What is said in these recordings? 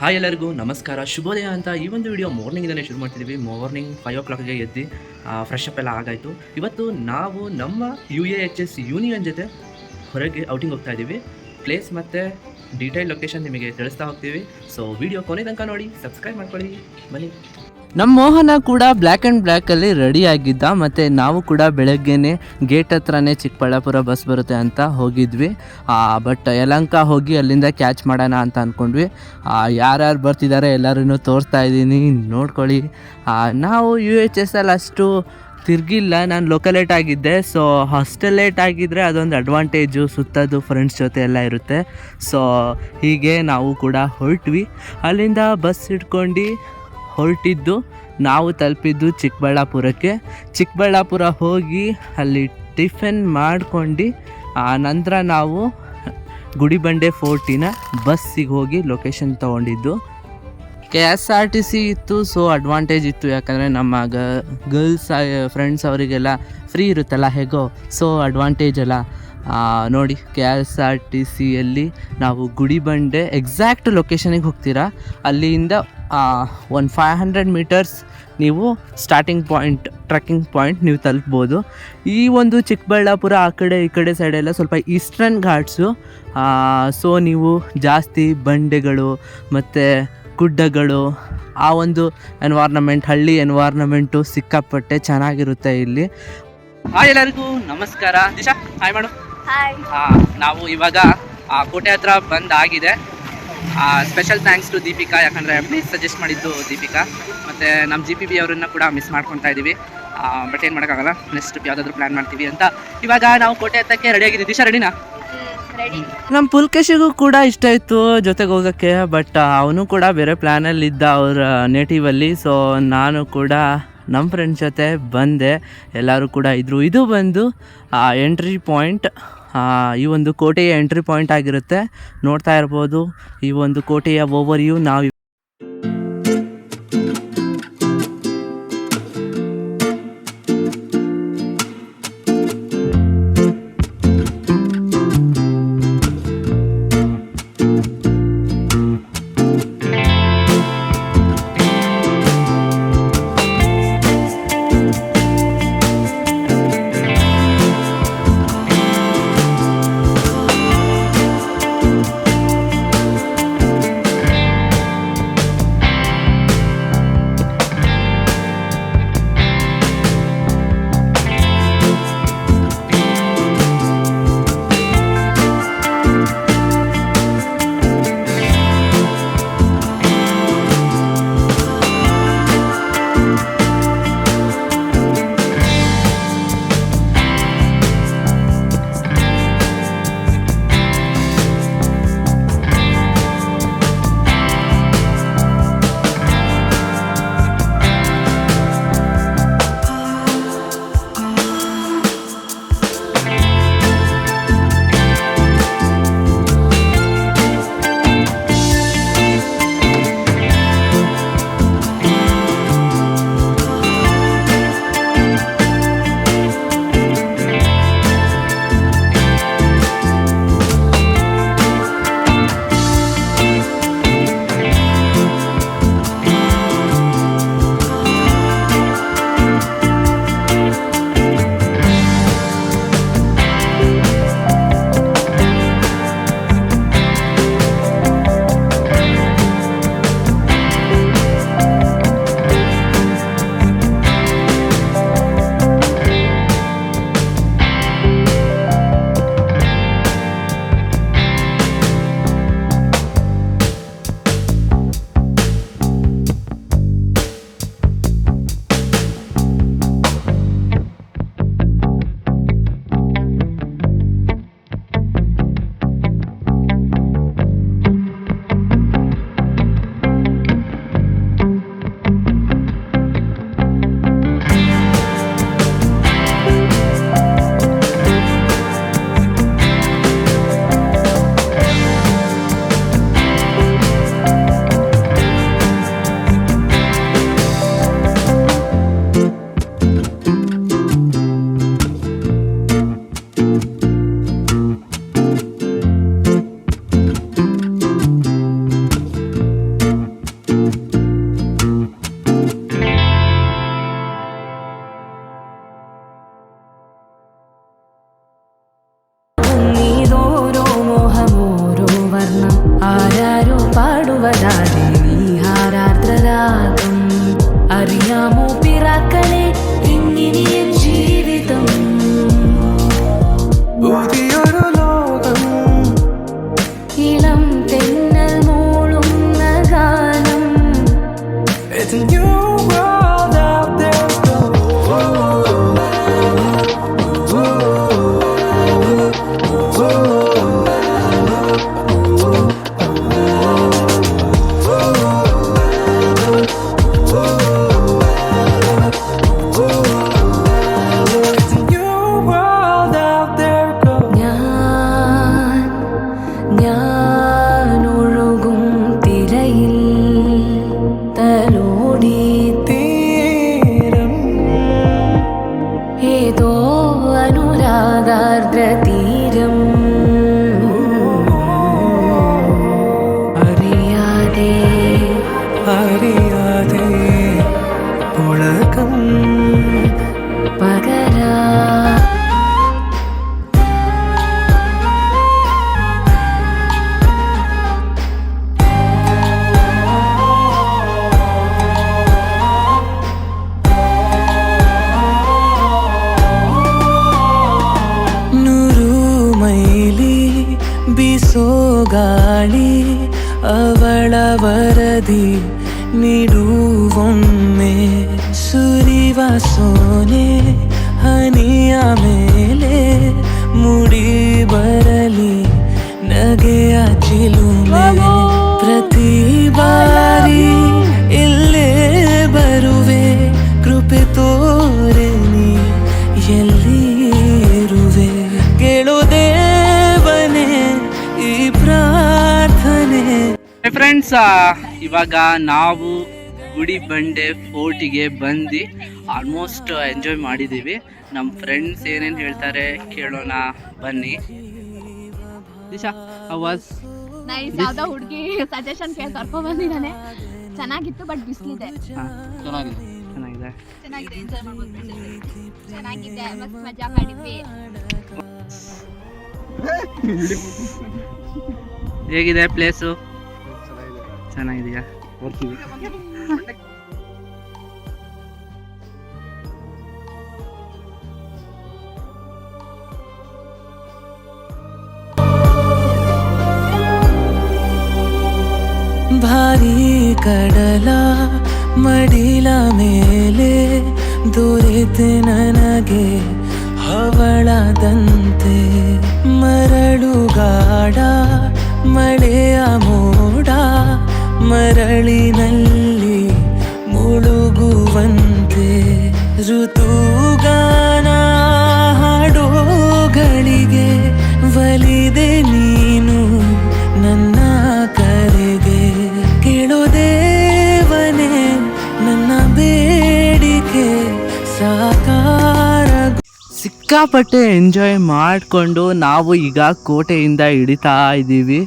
Hi ಎಲ್ಲರಿಗೂ ನಮಸ್ಕಾರ, ಶುಭೋದಯ ಅಂತ ಈ ಒಂದು ವಿಡಿಯೋ ಮಾರ್ನಿಂಗಿಂದಲೇ ಶುರು ಮಾಡ್ತಿದ್ದೀವಿ. ಮಾರ್ನಿಂಗ್ 5 o'clockಗೆ ಎದ್ದು ಫ್ರೆಶ್ ಅಪ್ ಎಲ್ಲ ಆಗಾಯಿತು. ಇವತ್ತು ನಾವು ನಮ್ಮ UAHS ಯೂನಿಯನ್ ಜೊತೆ ಹೊರಗೆ ಔಟಿಂಗ್ ಹೋಗ್ತಾ ಇದ್ದೀವಿ. ಪ್ಲೇಸ್ ಮತ್ತು ಡೀಟೇಲ್ ಲೊಕೇಶನ್ ನಿಮಗೆ ತಿಳಿಸ್ತಾ ಹೋಗ್ತೀವಿ. ಸೊ ವಿಡಿಯೋ ಕೊನೆ ತನಕ ನೋಡಿ, ಸಬ್ಸ್ಕ್ರೈಬ್ ಮಾಡ್ಕೊಳ್ಳಿ, ಬನ್ನಿ. ನಮ್ಮ ಮೋಹನ ಕೂಡ ಬ್ಲ್ಯಾಕ್ ಆ್ಯಂಡ್ ಬ್ಲ್ಯಾಕಲ್ಲಿ ರೆಡಿ ಆಗಿದ್ದ, ಮತ್ತು ನಾವು ಕೂಡ ಬೆಳಗ್ಗೆನೇ ಗೇಟ್ ಹತ್ರನೇ ಚಿಕ್ಕಬಳ್ಳಾಪುರ ಬಸ್ ಬರುತ್ತೆ ಅಂತ ಹೋಗಿದ್ವಿ. ಬಟ್ ಯಲಹಂಕ ಹೋಗಿ ಅಲ್ಲಿಂದ ಕ್ಯಾಚ್ ಮಾಡೋಣ ಅಂತ ಅಂದ್ಕೊಂಡ್ವಿ. ಯಾರ್ಯಾರು ಬರ್ತಿದ್ದಾರೆ ಎಲ್ಲರೂ ತೋರಿಸ್ತಾ ಇದ್ದೀನಿ, ನೋಡ್ಕೊಳ್ಳಿ. ನಾವು UHS ಅಲ್ಲಿ ಅಷ್ಟು ತಿರುಗಿಲ್ಲ, ನಾನು ಲೋಕಲೇಟ್ ಆಗಿದ್ದೆ. ಸೊ ಹಾಸ್ಟೆಲ್ ಲೇಟ್ ಆಗಿದ್ದರೆ ಅದೊಂದು ಅಡ್ವಾಂಟೇಜು, ಸುತ್ತೋದು ಫ್ರೆಂಡ್ಸ್ ಜೊತೆ ಎಲ್ಲ ಇರುತ್ತೆ. ಸೊ ಹೀಗೆ ನಾವು ಕೂಡ ಹೊರಟ್ವಿ. ಅಲ್ಲಿಂದ ಬಸ್ ಹಿಡ್ಕೊಂಡು ಹೊರಟಿದ್ದು, ನಾವು ತಲುಪಿದ್ದು ಚಿಕ್ಕಬಳ್ಳಾಪುರ ಹೋಗಿ ಅಲ್ಲಿ ಟಿಫನ್ ಮಾಡ್ಕೊಂಡು ನಂತರ ನಾವು ಗುಡಿಬಂಡೆ ಫೋರ್ಟಿನ ಬಸ್ಸಿಗೆ ಹೋಗಿ ಲೊಕೇಶನ್ ತೊಗೊಂಡಿದ್ದು. KSRTC ಇತ್ತು, ಸೊ ಅಡ್ವಾಂಟೇಜ್ ಇತ್ತು, ಯಾಕಂದರೆ ನಮ್ಮ ಗರ್ಲ್ಸ್ ಫ್ರೆಂಡ್ಸ್ ಅವರಿಗೆಲ್ಲ ಫ್ರೀ ಇರುತ್ತಲ್ಲ ಹೇಗೋ, ಸೊ ಅಡ್ವಾಂಟೇಜ್ ಅಲ್ಲ. ನೋಡಿ, KSRTCಯಲ್ಲಿ ನಾವು ಗುಡಿಬಂಡೆ ಎಕ್ಸಾಕ್ಟ್ ಲೊಕೇಶನಿಗೆ ಹೋಗ್ತೀರಾ. ಅಲ್ಲಿಂದ ಒಂದು 500 ಮೀಟರ್ಸ್ ನೀವು ಸ್ಟಾರ್ಟಿಂಗ್ ಪಾಯಿಂಟ್, ಟ್ರೆಕ್ಕಿಂಗ್ ಪಾಯಿಂಟ್ ನೀವು ತಲುಪ್ಬೋದು. ಈ ಒಂದು ಚಿಕ್ಕಬಳ್ಳಾಪುರ ಆ ಕಡೆ ಈ ಕಡೆ ಸೈಡೆಲ್ಲ ಸ್ವಲ್ಪ ಈಸ್ಟರ್ನ್ ಘಾಟ್ಸು. ಸೊ ನೀವು ಜಾಸ್ತಿ ಬಂಡೆಗಳು ಮತ್ತು ಗುಡ್ಡಗಳು, ಆ ಒಂದು ಎನ್ವಾರ್ನಮೆಂಟ್, ಹಳ್ಳಿ ಎನ್ವಾರ್ನಮೆಂಟು ಸಿಕ್ಕಾಪಟ್ಟೆ ಚೆನ್ನಾಗಿರುತ್ತೆ ಇಲ್ಲಿ. ಹಾಯ್ ಎಲ್ಲರಿಗೂ ನಮಸ್ಕಾರ. ದಿಶಾ ಹಾಯ್ ಮಾಡು. ನಾವು ಇವಾಗ ಕೋಟೆ ಹತ್ರ ಬಂದಾಗಿದೆ. ಸ್ಪೆಷಲ್ ಥ್ಯಾಂಕ್ಸ್ ಟು ದೀಪಿಕಾ, ಯಾಕಂದರೆ ಪ್ಲೇಸ್ ಸಜೆಸ್ಟ್ ಮಾಡಿದ್ದು ದೀಪಿಕಾ. ಮತ್ತು ನಮ್ಮ GPB ಅವರನ್ನು ಕೂಡ ಮಿಸ್ ಮಾಡ್ಕೊತಾ ಇದ್ದೀವಿ. ಬಟ್ ಏನು ಮಾಡೋಕ್ಕಾಗಲ್ಲ, ನೆಕ್ಸ್ಟ್ ಯಾವುದಾದ್ರೂ ಪ್ಲ್ಯಾನ್ ಮಾಡ್ತೀವಿ ಅಂತ. ಇವಾಗ ನಾವು ಕೋಟೆ ಹತ್ತಕ್ಕೆ ರೆಡಿ ಆಗಿದ್ದೀವಿ. ದಿಶಾ ರೆಡಿನಾ? ನಮ್ಮ ಪುಲ್ಕೇಶಿಗೂ ಕೂಡ ಇಷ್ಟ ಇತ್ತು ಜೊತೆಗೆ ಹೋಗೋಕ್ಕೆ, ಬಟ್ ಅವನು ಕೂಡ ಬೇರೆ ಪ್ಲ್ಯಾನಲ್ಲಿದ್ದ ಅವ್ರ ನೇಟಿವಲ್ಲಿ. ಸೊ ನಾನು ಕೂಡ ನಮ್ಮ ಫ್ರೆಂಡ್ಸ್ ಜೊತೆ ಬಂದೆ, ಎಲ್ಲರೂ ಕೂಡ ಇದ್ದರು. ಇದು ಬಂದು ಎಂಟ್ರಿ ಪಾಯಿಂಟ್, ಈ ಒಂದು ಕೋಟೆಯ ಎಂಟ್ರಿ ಪಾಯಿಂಟ್ ಆಗಿರುತ್ತೆ. ನೋಡ್ತಾ ಇರ್ಬೋದು ಈ ಒಂದು ಕೋಟೆಯ ಓವರ್ವ್ಯೂ. ನಾವು അവതാരിണീഹാരാർദ്രരാഗം അറിയാമോ പിറാക്കളെ ഇങ്ങനെ ജീവിതം പുതിയൊരു ലോകം ഇളം തെന്നൽ മൂളുന്ന ഗാനം It's a new world out there It's a new world out there go ഞാൻ ഒഴുകും തിരയിൽ തലോടി തീരം ഏതോ അനുരാഗാർദ്ര തീരം അറിയാതെ അറിയാതെ പുളകം പകരാ ನೂರು ಮೈಲಿ ಬೀಸೋ ಗಾಳಿ ಅವಳ ವರದಿ ನೀಡುವೊಮ್ಮೆ ಸುರಿವ ಸೋನೆ ಹನಿಯ ಮೇಲೆ ಮುಡಿ ಬರಲಿ ನಗೆಯ ಚಿಲುಮೆ ಪ್ರತಿ ಬಾರಿ ಇಲ್ಲೇ ಬರುವೆ ಕೃಪೆ ತೋರೆ ನೀ ಎಲ್ಲಿ ಇರುವೆ ಕೇಳು ದೇವನೇ ಈ ಪ್ರಾರ್ಥನೆ. ಫ್ರೆಂಡ್ಸ್, ಇವಾಗ ನಾವು ಗುಡಿಬಂಡೆ ಫೋರ್ಟಿಗೆ ಬಂದು ಆಲ್ಮೋಸ್ಟ್ ಎಂಜಾಯ್ ಮಾಡಿದ್ದೀವಿ. ನಮ್ಮ ಫ್ರೆಂಡ್ಸ್ ಏನೇನು ಹೇಳ್ತಾರೆ ಕೇಳೋಣ ಬನ್ನಿ. Disha was nice. ಯಾವ್ದೋ ಹುಡುಗಿ ಸಜೆಷನ್ ಕೇಳಿ ಕರ್ಕೊಂಡ್ ಬಂದಿದ್ದಾನೆ. ಚೆನ್ನಾಗಿತ್ತು, ಬಟ್ ಬಿಸಿಲಿದೆ. ಚೆನ್ನಾಗಿದೆ ಚೆನ್ನಾಗಿದೆ, ಎಂಜಾಯ್ ಮಾಡ್ಬೋದು. ಚೆನ್ನಾಗಿದೆ, ಮಸ್ತ್ ಮಜಾ ಮಾಡಿದ್ವಿ. ಹೇಗಿದೆ ಪ್ಲೇಸು? ಚೆನ್ನಾಗಿದೆಯಾ? ಭಾರಿ ಕಡಲ ಮಡಿಲ ಮೇಲೆ ದೊರೆತೆ ನನಗೆ ಹವಳದಂತೆ ಮರಳುಗಾಡ ಮಳೆಯ ಮೋಡ ಮರಳಿನಲ್ಲಿ ಮುಳುಗುವಂತೆ ಋತುಗಾನ ಹಾಡೋಗಳಿಗೆ ಒಲಿದೆ ನೀನು ನನ್ನ ಕರೆಗೆ. ಕೇಳೋ ದೇವನೇ ನನ್ನ ಬೇಡಿಕೆ ಸಾಕಾರ. ಸಿಕ್ಕಾಪಟ್ಟೆ ಎಂಜಾಯ್ ಮಾಡಿಕೊಂಡು ನಾವು ಈಗ ಕೋಟೆಯಿಂದ ಇಳಿತಾ ಇದ್ದೀವಿ.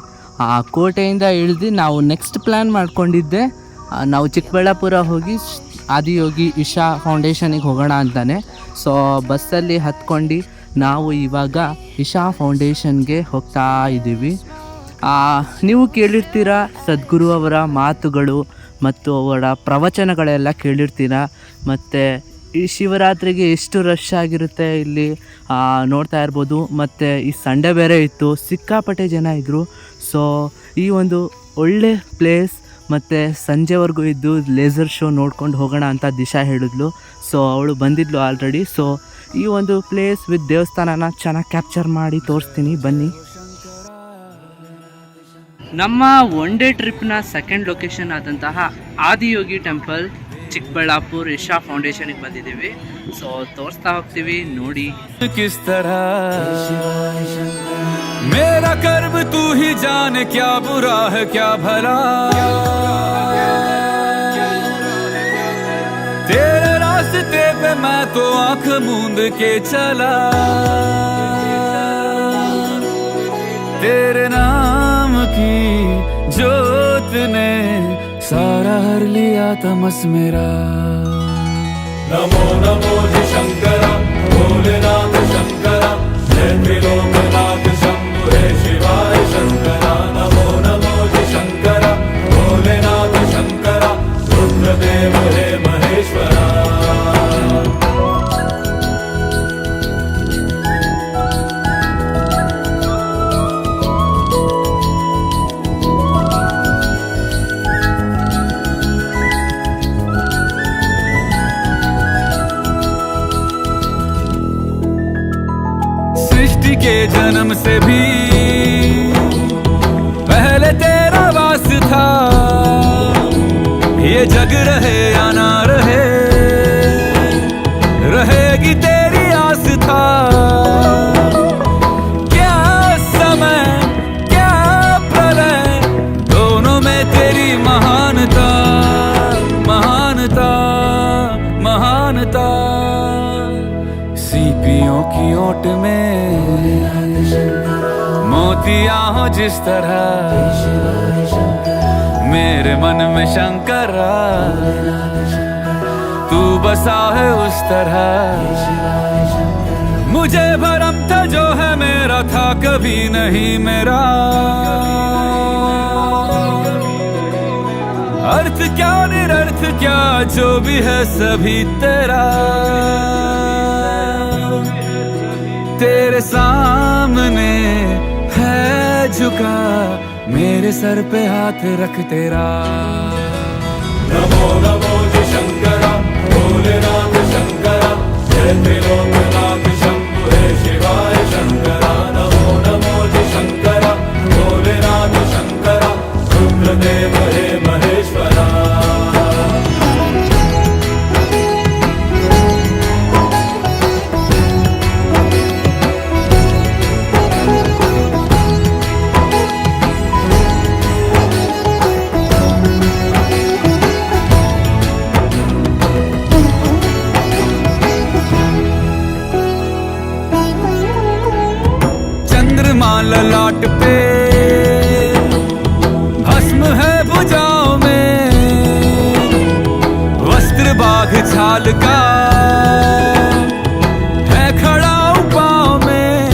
ಆ ಕೋಟೆಯಿಂದ ಇಳಿದು ನಾವು ನೆಕ್ಸ್ಟ್ ಪ್ಲ್ಯಾನ್ ಮಾಡ್ಕೊಂಡಿದ್ದೆ, ನಾವು ಚಿಕ್ಕಬಳ್ಳಾಪುರ ಹೋಗಿ ಆದಿಯೋಗಿ ಇಶಾ ಫೌಂಡೇಶನಿಗೆ ಹೋಗೋಣ ಅಂತಾನೆ. ಸೊ ಬಸ್ಸಲ್ಲಿ ಹತ್ಕೊಂಡು ನಾವು ಇವಾಗ ಇಶಾ ಫೌಂಡೇಶನ್ಗೆ ಹೋಗ್ತಾ ಇದ್ದೀವಿ. ನೀವು ಕೇಳಿರ್ತೀರ ಸದ್ಗುರು ಅವರ ಮಾತುಗಳು ಮತ್ತು ಅವರ ಪ್ರವಚನಗಳೆಲ್ಲ ಕೇಳಿರ್ತೀರ. ಮತ್ತು ಈ ಶಿವರಾತ್ರಿಗೆ ಎಷ್ಟು ರಶ್ ಆಗಿರುತ್ತೆ ಇಲ್ಲಿ ನೋಡ್ತಾ ಇರ್ಬೋದು. ಮತ್ತು ಈ ಸಂಡೇ ಬೇರೆ ಇತ್ತು, ಸಿಕ್ಕಾಪಟ್ಟೆ ಜನ ಇದ್ದರು. ಸೊ ಈ ಒಂದು ಒಳ್ಳೆ ಪ್ಲೇಸ್ ಮತ್ತು ಸಂಜೆವರೆಗೂ ಇದ್ದು ಲೇಸರ್ ಶೋ ನೋಡ್ಕೊಂಡು ಹೋಗೋಣ ಅಂತ ದಿಶಾ ಹೇಳಿದ್ಲು. ಸೊ ಅವಳು ಬಂದಿದ್ಲು ಆಲ್ರೆಡಿ. ಸೊ ಈ ಒಂದು ಪ್ಲೇಸ್ ವಿತ್ ದೇವಸ್ಥಾನನ ಚೆನ್ನಾಗಿ ಕ್ಯಾಪ್ಚರ್ ಮಾಡಿ ತೋರಿಸ್ತೀನಿ, ಬನ್ನಿ. ನಮ್ಮ ಒನ್ ಡೇ ಟ್ರಿಪ್ನ ಸೆಕೆಂಡ್ ಲೊಕೇಶನ್ ಆದಂತಹ ಆದಿಯೋಗಿ ಟೆಂಪಲ್ ಚಿಕ್ಕಬಳ್ಳಾಪುರ ಇಶಾ ಫೌಂಡೇಶನ್ಗೆ ಬಂದಿದ್ದೀವಿ. ಸೊ ತೋರಿಸ್ತಾ ಹೋಗ್ತೀವಿ, ನೋಡಿ. किस तरह मेरा कर्म तू ही जाने, क्या बुरा है क्या भला, तेरे रास्ते पे मैं तो आंख मूंद के चला, तेरे नाम की जोत ने सारा हर लिया तमस मेरा. नमो नमो जी शंकरा भोलेनाथ शंकरा जय त्रिलोकनाथ शंभु हे शिवाय शंकरा. नमो नमो जी शंकरा के जन्म से भी पहले तेरा वास था। ये जग रहे या ना रहे, रहेगी तेरी आस था। क्या समय क्या प्रलय, दोनों में तेरी महानता, महानता, महानता। सीपियों की ओट में मोतियां हो जिस तरह, मेरे मन में शंकरा तू बसा है उस तरह। मुझे भरम था जो है मेरा था कभी नहीं मेरा। अर्थ क्या निरर्थ क्या जो भी है सभी तेरा। तेरे सामने है झुका मेरे सर पे हाथ रख तेरा। नमो नमो जी शंकरा, भोलेनाथ शंकरा, जय त्रिलोकनाथ शंभु हे शिवाय शंकरा। नमो नमो जी शंकरा, भोलेनाथ शंकरा, रुद्रदेव हे महेश्वरा। ललाट पे भस्म है भुजाओं में, वस्त्र बाघ छाल का है खड़ा पाँव में।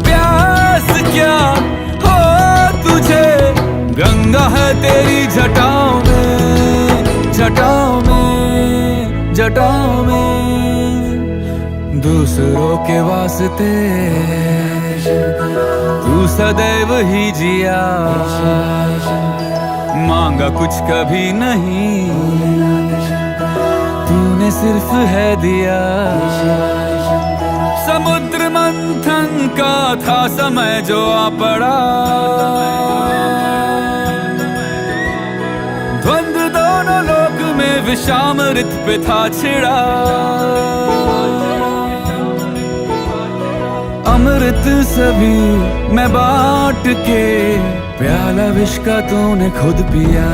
प्यास क्या हो तुझे, गंगा है तेरी जटाओं में, जटाओं में, जटाओं में। दूसरों के वास्ते तू सदैव ही जिया, मांगा कुछ कभी नहीं, तूने सिर्फ है दिया। समुद्र मंथन का था समय जो आ पड़ा, द्वंद्व दोनों लोक में विषामृत पे था छिड़ा। अमृत सभी मैं बांट के, प्याला विष का तूने खुद पिया।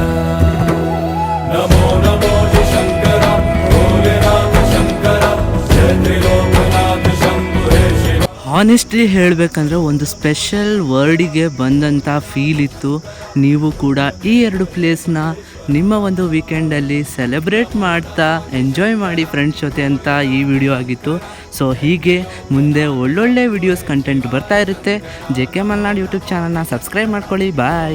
नमो नमो जी शंकरा, भोलेनाथ शंकरा, जय त्रिलोकनाथ शंभु हे शिवा। ಹಾನೆಸ್ಟ್ಲಿ ಹೇಳಬೇಕಂದ್ರೆ ಒಂದು ಸ್ಪೆಷಲ್ ವರ್ಡಿಗೆ ಬಂದಂಥ ಫೀಲ್ ಇತ್ತು. ನೀವು ಕೂಡ ಈ ಎರಡು ಪ್ಲೇಸ್ನ ನಿಮ್ಮ ಒಂದು ವೀಕೆಂಡಲ್ಲಿ ಸೆಲೆಬ್ರೇಟ್ ಮಾಡ್ತಾ ಎಂಜಾಯ್ ಮಾಡಿ ಫ್ರೆಂಡ್ಸ್ ಜೊತೆ ಅಂತ ಈ ವಿಡಿಯೋ ಆಗಿತ್ತು. ಸೊ ಹೀಗೆ ಮುಂದೆ ಒಳ್ಳೊಳ್ಳೆ ವಿಡಿಯೋಸ್ ಕಂಟೆಂಟ್ ಬರ್ತಾ ಇರುತ್ತೆ. JK ಮಲ್ನಾಡ್ ಯೂಟ್ಯೂಬ್ ಚಾನಲ್ನ ಸಬ್ಸ್ಕ್ರೈಬ್ ಮಾಡ್ಕೊಳ್ಳಿ. ಬಾಯ್.